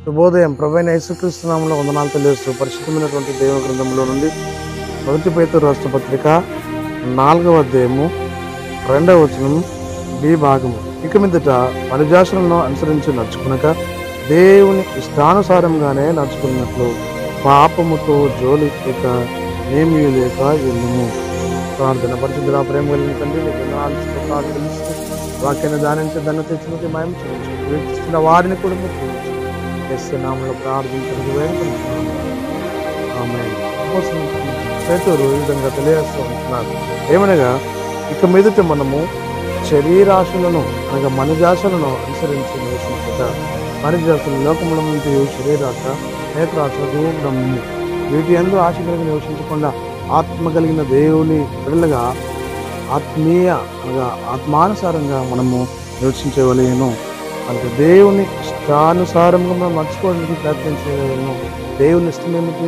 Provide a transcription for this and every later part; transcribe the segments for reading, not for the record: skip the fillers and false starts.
శుభోదయం. ప్రభువైన యేసుక్రీస్తు నామములో వందనాలు తెలియజేస్తూ పరిశుద్ధమైనటువంటి దేవుని గ్రంథంలో నుండి 1 పేతురు రాష్ట్ర పత్రిక 4వ అధ్యాయము 2వ వచనం బి భాగము. ఇక మీదట పరిజాషలను అనుసరించి నడుచుకునక దేవుని ఇష్టానుసారంగానే నడుచుకున్నట్లు పాపముతో జోలి లేక ఏమీ లేక ఎల్లుము. ప్రార్థన. పరిశుద్ధుడా, ప్రేమ కలిగిన తండ్రి, నీకు వందనాలు తెలుస్తూ వాక్యాన్ని దానించి దాన్ని తెచ్చినది మాయం చేయించు. వీక్షిస్తున్న వారిని కూడా మీరు దీవించు. యేసు నామములో ప్రార్థించడానికి వేడుకుంటున్నాము. ఆమేన్. పేతురు ఈ విధంగా తెలియజేస్తూ ఉంటున్నారు. ఏమనగా ఇక మీదట మనము శరీరాశలను అనగా మనుజాశలను అనుసరించి నివసించక మనుజాశలు లోకముల నుండి శరీరాశ, నేత్రాశ, దూరము వీటి యందు ఆశ కలిగి నివసించకుండా ఆత్మ కలిగిన దేవుని బిడ్డలుగా ఆత్మీయ అనగా ఆత్మానుసారంగా మనము నివసించవలేను. అంటే దేవుని ఇష్టానుసారంగా మనం నడుచుకోవడానికి ప్రయత్నం చేయలేను. దేవుని ఇష్టం ఏమిటి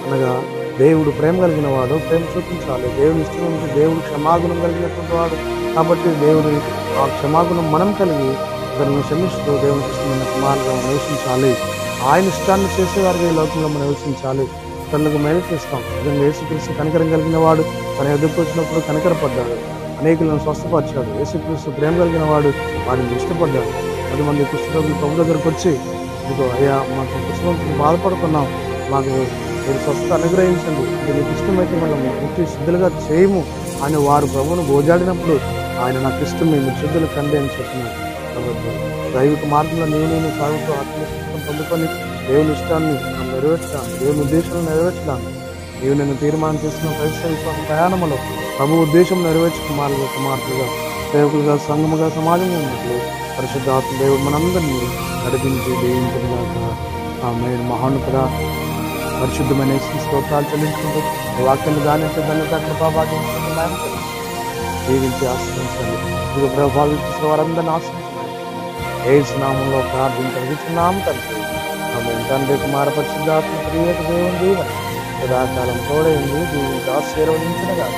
అనగా దేవుడు ప్రేమ కలిగిన వాడు, ప్రేమ చూపించాలి. దేవుని ఇష్టం ఏమిటి? దేవుడు క్షమాగుణం కలిగినటువంటి వాడు. కాబట్టి దేవుడి ఆ క్షమాగుణం మనం కలిగి ఇతరులను క్షమిస్తూ దేవునికి ఇష్టమైన కుమారుగా నివసించాలి. ఆయన ఇష్టాన్ని చేసేవారికి ఈ లోకంలో మనం నివసించాలి. ఇతరులకు మేలు చేస్తాం. నిజంగా యేసుక్రీస్తు కనికరం కలిగిన వాడు. తన ఎదుర్కొ వచ్చినప్పుడు కనికరపడ్డాడు, అనేకులను స్వస్థపరిచాడు. యేసుక్రీస్తు ప్రేమ కలిగిన వాడు, వారిని ఇష్టపడ్డాడు. 10 మంది కుష్ఠరోగులు ప్రభు దగ్గరకు వచ్చి, ఇదిగో అయ్యా, మాకు కుష్ఠరోగులు బాధపడుతున్నాం, మాకు మీరు స్వస్థత అనుగ్రహించండి, ఇది నీకు ఇష్టమైతే మనము ఇంటి శుద్ధులుగా చేయము అని వారు ప్రభువును గోజాడినప్పుడు ఆయన నాకు ఇష్టమే, మీరు శుద్ధులు కండి అని చెప్పినారు. కాబట్టి దైవిక మార్గంలో నేను సాగుతూ ఆత్మశక్తిని పొందుకొని దేవుని ఇష్టాన్ని నెరవేర్చడానికి, దేవుని ఉద్దేశాలను నెరవేర్చడానికి నీవు నేను తీర్మానం చేసిన క్రైస్తవ విశ్వాస ప్రయాణంలో ప్రభు ఉద్దేశం నెరవేర్చు కుమారులుగా సేవకులుగా సంఘముగా సమాజంగా ఉన్నట్లు పరిశుద్ధ ఆత్మ దేవుడు మనందరినీ నడిపించి దీవించగాక. ఆమేన్. మహోన్నతుడా, పరిశుద్ధమైన స్తోత్రాలు చెల్లించుకుంటూ వాక్యాన్ని దానించి కృపాభాగ్యం దీవించి ఆశ్రయించండి. ఇది ప్రభావిస్తున్న వారందరినీ ఆశ్రయించండి. యేసు నామములో ప్రార్థించున్నాం తండ్రి. ఆమేన్. తండ్రి, కుమార పరిశుద్ధాత్మ త్రియేక దేవుని దీవెన సదాకాలం తోడైంది దీవించి ఆశీర్వదించగా